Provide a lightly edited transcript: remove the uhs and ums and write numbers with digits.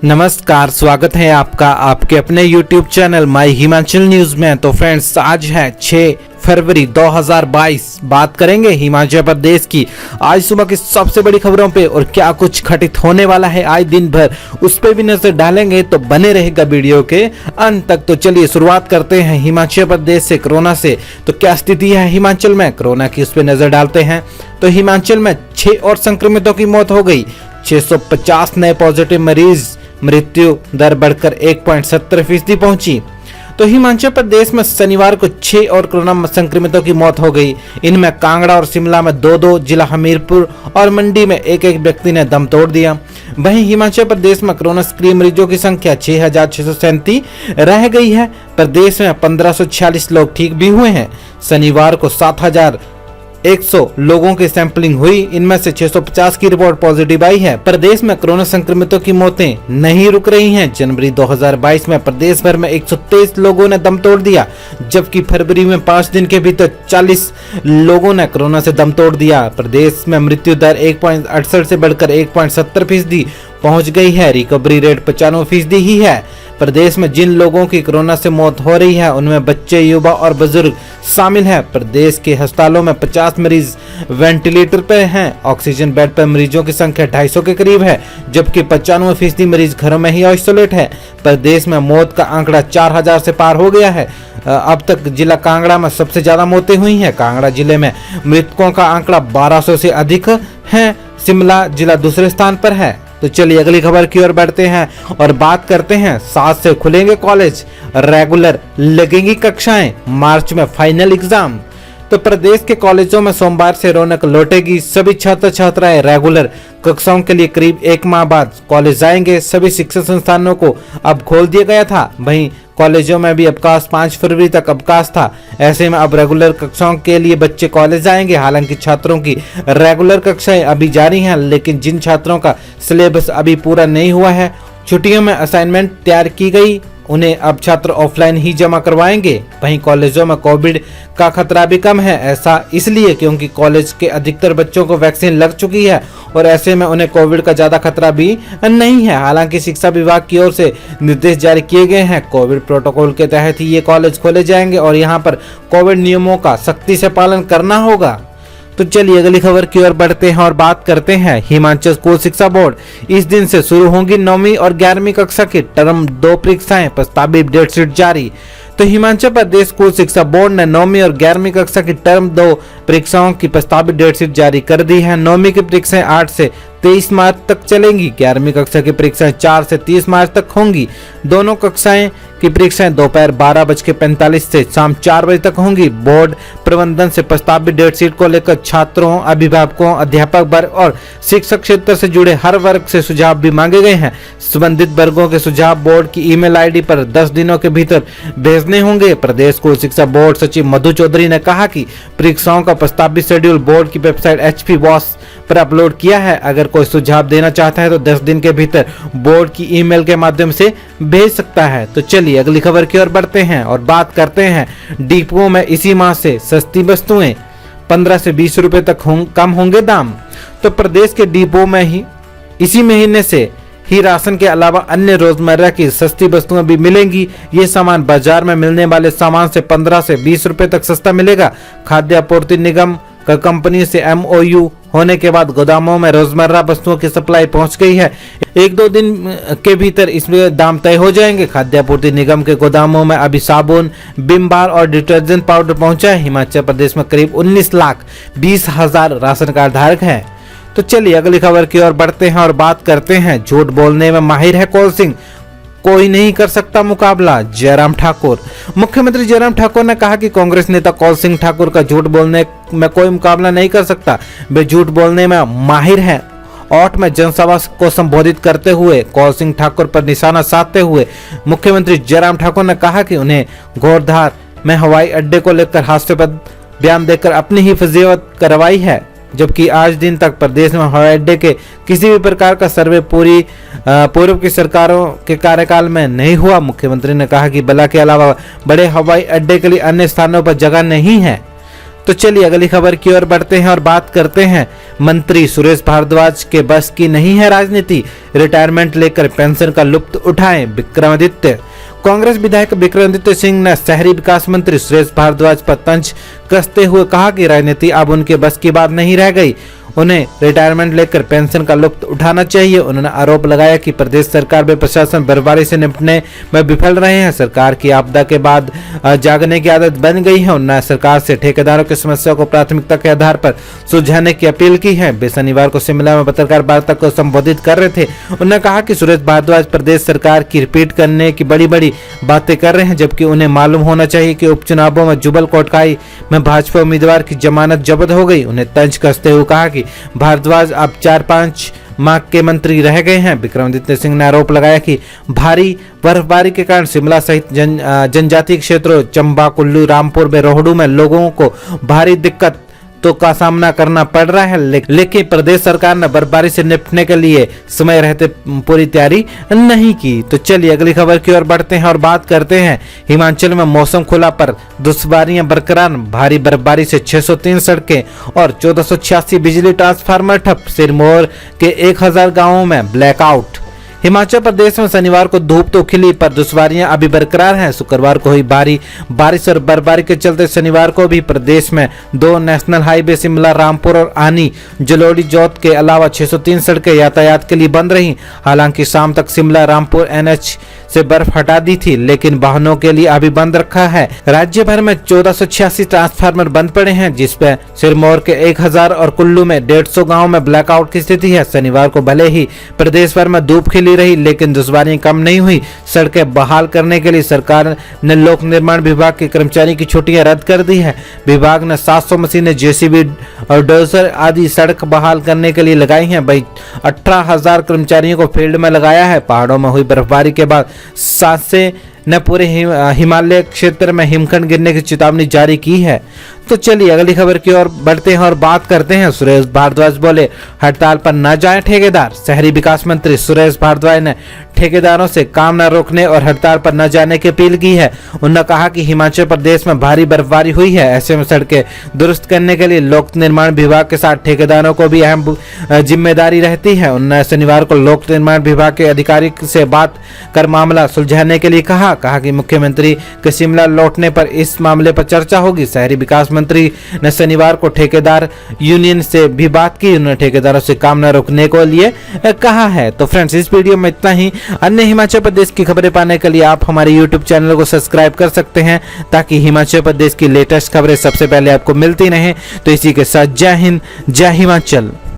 नमस्कार, स्वागत है आपका आपके अपने YouTube channel my Himachal news में। तो फ्रेंड्स, आज है 6 फरवरी 2022। बात करेंगे हिमाचल प्रदेश की आज सुबह की सबसे बड़ी खबरों पे और क्या कुछ घटित होने वाला है आज दिन भर, उस पे भी नजर डालेंगे। तो बने रहेगा वीडियो के अंत तक। तो चलिए शुरुआत करते हैं हिमाचल प्रदेश से। कोरोना से तो क्या स्थिति है हिमाचल में, कोरोना की उस पर नजर डालते हैं। तो हिमाचल में 6 और संक्रमितों की मौत हो गई। 650 नए पॉजिटिव मरीज, मृत्यु दर बढ़कर 1.70% पहुंची। तो हिमाचल प्रदेश में शनिवार को 6 और कोरोना संक्रमितों की मौत हो गई। इनमें कांगड़ा और शिमला में 2-2, जिला हमीरपुर और मंडी में 1-1 व्यक्ति ने दम तोड़ दिया। वहीं हिमाचल प्रदेश में कोरोना सक्रिय मरीजों की संख्या 6,637 रह गई है। प्रदेश में 1546 लोग ठीक भी हुए हैं। शनिवार को 7,100 लोगों की सैंपलिंग हुई। इनमें से 650 की रिपोर्ट पॉजिटिव आई है। प्रदेश में कोरोना संक्रमितों की मौतें नहीं रुक रही हैं। जनवरी 2022 में प्रदेश भर में 123 लोगों ने दम तोड़ दिया, जबकि फरवरी में 5 दिन के भीतर 40 लोगों ने कोरोना से दम तोड़ दिया। प्रदेश में मृत्यु दर 1.68 से बढ़कर 1.70% पहुंच गई है। रिकवरी रेट 95% ही है। प्रदेश में जिन लोगों की कोरोना से मौत हो रही है उनमें बच्चे, युवा और बुजुर्ग शामिल हैं। प्रदेश के अस्पतालों में 50 मरीज वेंटिलेटर पर हैं। ऑक्सीजन बेड पर मरीजों की संख्या 250 के करीब है, जबकि 95% मरीज घरों में ही आइसोलेट है। प्रदेश में मौत का आंकड़ा 4,000 से पार हो गया है। अब तक जिला कांगड़ा में सबसे ज्यादा मौतें हुई हैं। कांगड़ा जिले में मृतकों का आंकड़ा 1200 से अधिक है। शिमला जिला दूसरे स्थान पर है। तो चलिए अगली खबर की ओर बढ़ते हैं और बात करते हैं। 7 से खुलेंगे कॉलेज, रेगुलर लगेंगी कक्षाएं, मार्च में फाइनल एग्जाम। तो प्रदेश के कॉलेजों में सोमवार से रौनक लौटेगी। सभी छात्र छात्राएं रेगुलर कक्षाओं के लिए करीब 1 माह बाद कॉलेज जाएंगे। सभी शिक्षण संस्थानों को अब खोल दिया गया था। वहीं कॉलेजों में भी अवकाश 5 फरवरी तक अवकाश था। ऐसे में अब रेगुलर कक्षाओं के लिए बच्चे कॉलेज जाएंगे। हालांकि छात्रों की रेगुलर कक्षाएं अभी जारी हैं, लेकिन जिन छात्रों का सिलेबस अभी पूरा नहीं हुआ है, छुट्टियों में असाइनमेंट तैयार की गई, उन्हें अब छात्र ऑफलाइन ही जमा करवाएंगे। वहीं कॉलेजों में कोविड का खतरा भी कम है। ऐसा इसलिए क्योंकि कॉलेज के अधिकतर बच्चों को वैक्सीन लग चुकी है और ऐसे में उन्हें कोविड का ज्यादा खतरा भी नहीं है। हालांकि शिक्षा विभाग की ओर से निर्देश जारी किए गए हैं। कोविड प्रोटोकॉल के तहत ही ये कॉलेज खोले जाएंगे और यहाँ पर कोविड नियमों का सख्ती से पालन करना होगा। तो चलिए अगली खबर की ओर बढ़ते हैं और बात करते हैं। हिमाचल स्कूल शिक्षा बोर्ड इस दिन से शुरू होंगी 9वीं और 11वीं कक्षा की टर्म 2 परीक्षाएं, प्रस्तावित डेट शीट जारी। तो हिमाचल प्रदेश स्कूल शिक्षा बोर्ड ने 9वीं और 11वीं कक्षा की टर्म 2 परीक्षाओं की प्रस्तावित डेट शीट जारी कर दी है। 9वीं की परीक्षाएं 8 से 23 मार्च तक चलेंगी। 11वीं कक्षा की परीक्षाएं 4 से 30 मार्च तक होंगी। दोनों कक्षाएं की परीक्षाएं दोपहर 12:45 से शाम 4 बजे तक होंगी। बोर्ड प्रबंधन से प्रस्तावित डेट शीट को लेकर छात्रों, अभिभावकों, अध्यापक वर्ग और शिक्षक क्षेत्र से जुड़े हर वर्ग से सुझाव भी मांगे गए हैं। संबंधित वर्गों के सुझाव बोर्ड की ईमेल आईडी पर 10 दिनों के भीतर भेजने होंगे। प्रदेश स्कूल शिक्षा बोर्ड सचिव मधु चौधरी ने कहा कि परीक्षाओं का प्रस्तावित शेड्यूल बोर्ड की वेबसाइट HP वॉस पर अपलोड किया है। अगर कोई सुझाव देना चाहता है तो 10 दिन के भीतर बोर्ड की ईमेल के माध्यम से भेज सकता है। तो चलिए अगली खबर की ओर बढ़ते हैं और बात करते हैं। डिपुओं में इसी माह से सस्ती वस्तुएं 15 से 20 रुपए तक कम होंगे दाम। तो प्रदेश के डिपुओं में ही इसी महीने से ही राशन के अलावा अन्य रोजमर्रा की सस्ती वस्तुएं भी मिलेंगी। ये सामान बाजार में मिलने वाले सामान से 15 से 20 रुपए तक सस्ता मिलेगा। खाद्य आपूर्ति निगम का कंपनी से MOU होने के बाद गोदामों में रोजमर्रा वस्तुओं की सप्लाई पहुंच गई है। 1-2 दिन के भीतर इसमें दाम तय हो जाएंगे। खाद्य आपूर्ति निगम के गोदामों में अभी साबुन, विम बार और डिटर्जेंट पाउडर पहुंचा है। हिमाचल प्रदेश में करीब 19,20,000 राशन कार्ड धारक हैं। तो चलिए अगली खबर की ओर बढ़ते हैं और बात करते हैं। झूठ बोलने में माहिर है कौल सिंह, कोई नहीं कर सकता मुकाबला, जयराम ठाकुर। मुख्यमंत्री जयराम ठाकुर ने कहा कि कांग्रेस नेता कौल सिंह ठाकुर का झूठ बोलने में कोई मुकाबला नहीं कर सकता। वे झूठ बोलने में माहिर हैं। औट में जनसभा को संबोधित करते हुए कौल सिंह ठाकुर पर निशाना साधते हुए मुख्यमंत्री जयराम ठाकुर ने कहा कि उन्हें घोड़धार में हवाई अड्डे को लेकर हास्यास्पद बयान देकर अपनी ही फजीहत करवाई है, जबकि आज दिन तक प्रदेश में हवाई अड्डे के किसी भी प्रकार का सर्वे पूर्व की सरकारों के कार्यकाल में नहीं हुआ। मुख्यमंत्री ने कहा कि बल्ला के अलावा बड़े हवाई अड्डे के लिए अन्य स्थानों पर जगह नहीं है। तो चलिए अगली खबर की ओर बढ़ते हैं और बात करते हैं। मंत्री सुरेश भारद्वाज के बस की नहीं है राजनीति, रिटायरमेंट लेकर पेंशन का लुत्फ उठाएं विक्रमादित्य। कांग्रेस विधायक विक्रमादित्य सिंह ने शहरी विकास मंत्री सुरेश भारद्वाज पर तंज कसते हुए कहा कि राजनीति अब उनके बस की बात नहीं रह गई, उन्हें रिटायरमेंट लेकर पेंशन का लुत्फ उठाना चाहिए। उन्होंने आरोप लगाया कि प्रदेश सरकार व प्रशासन बर्फबारी से निपटने में विफल रहे हैं। सरकार की आपदा के बाद जागने की आदत बन गई है। उन्होंने सरकार से ठेकेदारों की समस्या को प्राथमिकता के आधार पर सुलझाने की अपील की है। वे शनिवार को शिमला में पत्रकार वार्ता को संबोधित कर रहे थे। उन्होंने कहा कि सुरेश भारद्वाज प्रदेश सरकार की रिपीट करने की बड़ी बड़ी बातें कर रहे हैं, जबकि उन्हें मालूम होना चाहिए कि उपचुनावों में जुबल कोटखाई में भाजपा उम्मीदवार की जमानत जब्त हो गई। उन्हें तंज कसते हुए कहा कि भारद्वाज अब 4-5 माह के मंत्री रह गए हैं। विक्रमादित्य सिंह ने आरोप लगाया कि भारी बर्फबारी के कारण शिमला सहित जनजातीय क्षेत्रों चंबा, कुल्लू, रामपुर में रोहडू में लोगों को भारी दिक्कत का सामना करना पड़ रहा है, लेकिन प्रदेश सरकार ने बर्फबारी से निपटने के लिए समय रहते पूरी तैयारी नहीं की। तो चलिए अगली खबर की ओर बढ़ते हैं और बात करते हैं। हिमाचल में मौसम खुला पर दुश्वारियां बरकरार, भारी बर्फबारी से 603 सड़कें और 1486 बिजली ट्रांसफार्मर ठप। सिरमौर के 1000 गाँवों में ब्लैकआउट। हिमाचल प्रदेश में शनिवार को धूप तो खिली पर दुश्वारियां अभी बरकरार हैं। शुक्रवार को हुई भारी बारिश और बर्फबारी के चलते शनिवार को भी प्रदेश में 2 नेशनल हाईवे शिमला रामपुर और आनी जलोड़ी जोत के अलावा 603 सड़कें यातायात के लिए बंद रहीं। हालांकि शाम तक शिमला रामपुर NH से बर्फ हटा दी थी, लेकिन वाहनों के लिए अभी बंद रखा है। राज्य भर में 1486 ट्रांसफार्मर बंद पड़े हैं, जिसपे सिरमौर के 1000 और कुल्लू में 150 गाँव में ब्लैकआउट की स्थिति है। शनिवार को भले ही प्रदेश भर में धूप खिली रही, लेकिन दुश्वारियां कम नहीं हुई। सड़कें बहाल करने के लिए सरकार ने लोक निर्माण विभाग के कर्मचारियों की छुट्टियां रद्द कर दी है। विभाग ने 700 मशीनें, JCB और डोजर आदि सड़क बहाल करने के लिए लगाई हैं। वही 18,000 कर्मचारियों को फील्ड में लगाया है। पहाड़ों में हुई बर्फबारी के बाद सांसे ने पूरे हिमालय क्षेत्र में हिमखंड गिरने की चेतावनी जारी की है। तो चलिए अगली खबर की ओर बढ़ते हैं और बात करते हैं। सुरेश भारद्वाज बोले हड़ताल पर न जाएं ठेकेदार। शहरी विकास मंत्री सुरेश भारद्वाज ने ठेकेदारों से काम न रोकने और हड़ताल पर न जाने की अपील की है। उन्होंने कहा कि हिमाचल प्रदेश में भारी बर्फबारी हुई है, ऐसे में सड़कें दुरुस्त करने के लिए लोक निर्माण विभाग के साथ ठेकेदारों को भी अहम जिम्मेदारी रहती है। उन्होंने शनिवार को लोक निर्माण विभाग के अधिकारी से बात कर मामला सुलझाने के लिए कहा कि मुख्यमंत्री के शिमला लौटने पर इस मामले पर चर्चा होगी। शहरी विकास मंत्री ने शनिवार को ठेकेदार यूनियन से भी बात की। उन्होंने ठेकेदारों से काम न रोकने को लिए कहा है। तो फ्रेंड्स, इस वीडियो में इतना ही। अन्य हिमाचल प्रदेश की खबरें पाने के लिए आप हमारे YouTube चैनल को सब्सक्राइब कर सकते हैं, ताकि हिमाचल प्रदेश की लेटेस्ट खबरें सबसे पहले आपको मिलती रहें। तो इसी के साथ जय हिंद, जय हिमाचल।